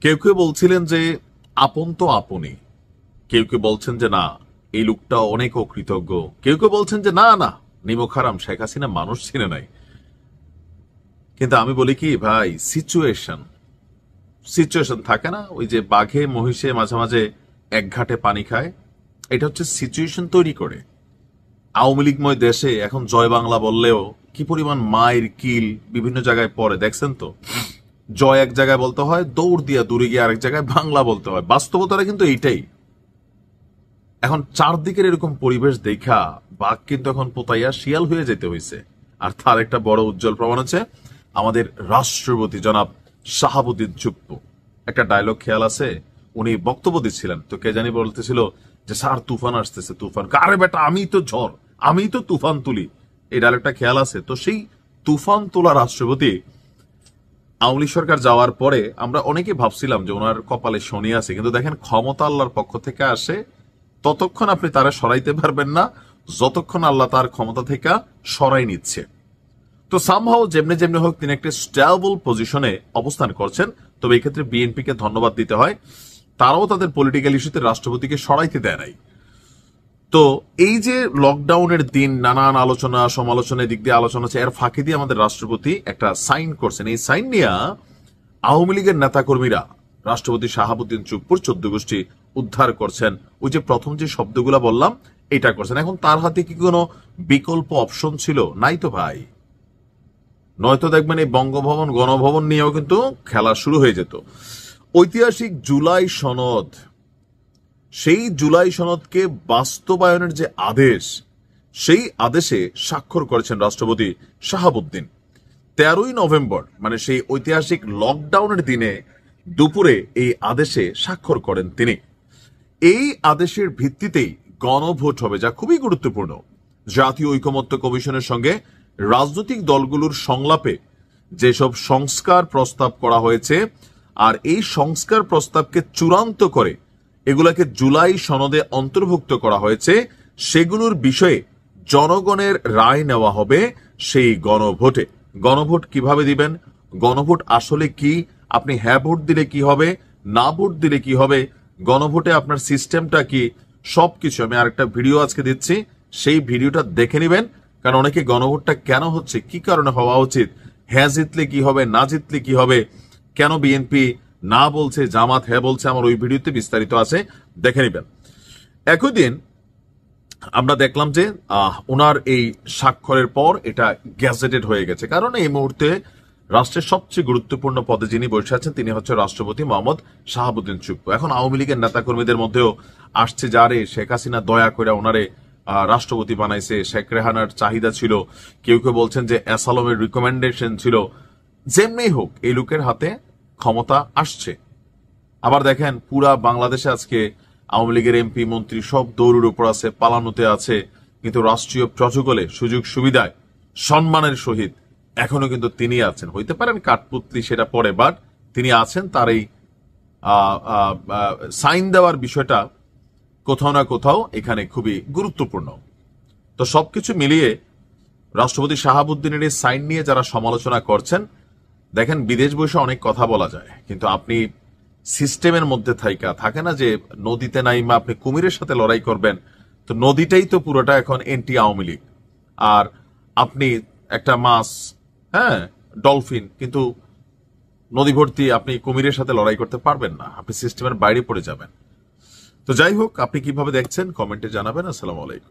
কেউ কেউ বলছিলেন যে আপন তো আপনি, কেউ কেউ বলছেন যে না এই লোকটা অনেক অকৃতজ্ঞ, কেউ কেউ বলছেন যে না না নিমক হারাম শেখ হাসিনা মানুষ চিনে নাই। কিন্তু আমি বলি কি ভাই, সিচুয়েশন সিচুয়েশন থাকে না, ওই যে বাঘে মহিষে মাঝে মাঝে এক ঘাটে পানি খায়, এটা হচ্ছে সিচুয়েশন তৈরি করে। আওয়ামী লীগময় দেশে এখন জয় বাংলা বললেও কি পরিমাণ মায়ের কিল বিভিন্ন জায়গায় পড়ে দেখছেন তো। জয় এক জায়গায় বলতে হয়, দৌড় দিয়া দূরে গিয়ে আরেক জায়গায় বাংলা বলতে হয়। বাস্তবতাটা কিন্তু এইটাই। এখন চারদিকের এরকম পরিবেশ দেখা বাঘ কিন্তু এখন পোতাইয়া শিয়াল হয়ে যেতে হয়েছে। আর তার একটা বড় উজ্জ্বল প্রমাণ হচ্ছে আমাদের রাষ্ট্রপতি জনাব শাহাবুদ্দিন চুপ্পু। একটা ডায়লগ খেয়াল আছে, উনি বক্তব্য দিচ্ছিলেন, তো কে জানি বলতেছিল যে স্যার তুফান আসতেছে, তুফান। আরে বেটা আমি তো ঝড়, আমি তো তুফান তুলি, এই ডায়লগটা খেয়াল আছে তো। সেই তুফান তোলা রাষ্ট্রপতি আওয়ামী লীগ সরকার যাওয়ার পরে আমরা অনেকে ভাবছিলাম যে ওনার কপালে শনি আছে, কিন্তু দেখেন ক্ষমতা আল্লাহর পক্ষ থেকে আসে, ততক্ষণ আপনি তারা সরাইতে পারবেন না যতক্ষণ আল্লাহ তার ক্ষমতা থেকে সরাই নিচ্ছে। তো সামহাও যেমনি যেমনি হোক তিনি একটা স্টেবল পজিশনে অবস্থান করছেন। তবে এই ক্ষেত্রে বিএনপি কে ধন্যবাদ দিতে হয়, তারাও তাদের পলিটিক্যাল ইস্যুতে রাষ্ট্রপতিকে সরাইতে দেয় নাই। তো এই যে লকডাউনের দিন নানান আলোচনা সমালোচনার দিক দিয়ে আলোচনা আছে, এর ফাঁকি দিয়ে আমাদের রাষ্ট্রপতি একটা সাইন করছেন। এই সাইন নিয়ে আওয়ামী লীগের নেতাকর্মীরা রাষ্ট্রপতি শাহাবুদ্দিন চুপ্পুর 14 গোষ্ঠী উদ্ধার করছেন। ওই যে প্রথম যে শব্দগুলা বললাম এটা করছেন। এখন তার হাতে কি কোনো বিকল্প অপশন ছিল? নাই তো ভাই। নয়তো দেখবেন এই বঙ্গভবন গণভবন নিয়েও কিন্তু খেলা শুরু হয়ে যেত। ঐতিহাসিক জুলাই সনদ, সেই জুলাই সনদকে বাস্তবায়নের যে আদেশ, সেই আদেশে স্বাক্ষর করেছেন রাষ্ট্রপতি শাহাবুদ্দিন 13ই নভেম্বর, মানে সেই ঐতিহাসিক লকডাউনের দিনে দুপুরে এই আদেশে স্বাক্ষর করেন তিনি। এই আদেশের ভিত্তিতেই গণভোট হবে, যা খুবই গুরুত্বপূর্ণ। জাতীয় ঐকমত্য কমিশনের সঙ্গে রাজনৈতিক দলগুলোর সংলাপে যেসব সংস্কার প্রস্তাব করা হয়েছে, আর এই সংস্কার প্রস্তাবকে চূড়ান্ত করে এগুলাকে জুলাই সনদে অন্তর্ভুক্ত করা হয়েছে, সেগুলোর বিষয়ে জনগণের রায় নেওয়া হবে সেই গণভোটে। গণভোট কিভাবে দিবেন, গণভোট আসলে কি, আপনি হ্যাঁ ভোট দিলে কি হবে, না ভোট দিলে কি হবে, গণভোটে আপনার সিস্টেমটা কি, সবকিছু আমি আরেকটা ভিডিও আজকে দিচ্ছি, সেই ভিডিওটা দেখে নেবেন। কারণ অনেকে গণভোটটা কেন হচ্ছে, কি কারণে হওয়া উচিত, হ্যাঁ জিতলে কি হবে, না জিতলে কি হবে, কেন বিএনপি না বলছে জামাত হ্যাঁ বলছে, আমার ওই ভিডিওতে বিস্তারিত আছে, দেখে নেবেন। একই দিন আমরা দেখলাম যে ওনার এই স্বাক্ষরের পর এটা গ্যাজেটেড হয়ে গেছে। কারণ এই মুহূর্তে রাষ্ট্রের সবচেয়ে গুরুত্বপূর্ণ পদে যিনি বসে আছেন তিনি হচ্ছে রাষ্ট্রপতি মোহাম্মদ শাহাবুদ্দিন চুপ্পু। এখন আওয়ামী লীগের নেতাকর্মীদের মধ্যেও আসছে যারে শেখ হাসিনা দয়া করে ওনারে রাষ্ট্রপতি বানাইছে, শেখ রেহানার চাহিদা ছিল, কেউ কেউ বলছেন যে অ্যাসালমের রিকমেন্ডেশন ছিল। যেমনি হোক এই লোকের হাতে ক্ষমতা আসছে। আবার দেখেন পুরা বাংলাদেশে আজকে আওয়ামী লীগের এমপি মন্ত্রী সব দৌড়ের উপর আছে, পালানোতে আছে, কিন্তু রাষ্ট্রীয় প্রটোকলে সুযোগ সুবিধায় সম্মানের সহিত এখনো কিন্তু তিনি আছেন। হইতে পারেন কাঠপুতলি, সেটা পরে, বাট তিনি আছেন। তার এই সাইন দেওয়ার বিষয়টা কোথাও না কোথাও এখানে খুবই গুরুত্বপূর্ণ। তো সবকিছু মিলিয়ে রাষ্ট্রপতি শাহাবুদ্দিনের এই সাইন নিয়ে যারা সমালোচনা করছেন, দেখেন বিদেশ বসে অনেক কথা বলা যায়, কিন্তু আপনি সিস্টেমের মধ্যে থাকে না যে নদীতে নাইমা আপনি কুমিরের সাথে লড়াই করবেন, তো নদীটাই তো পুরোটা এখন এন্টি আওয়ামী লীগ। আর আপনি একটা মাছ, হ্যাঁ ডলফিন, কিন্তু নদী ভর্তি আপনি কুমিরের সাথে লড়াই করতে পারবেন না, আপনি সিস্টেমের বাইরে পড়ে যাবেন। তো যাই হোক, আপনি কিভাবে দেখছেন কমেন্টে জানাবেন। আসসালামু আলাইকুম।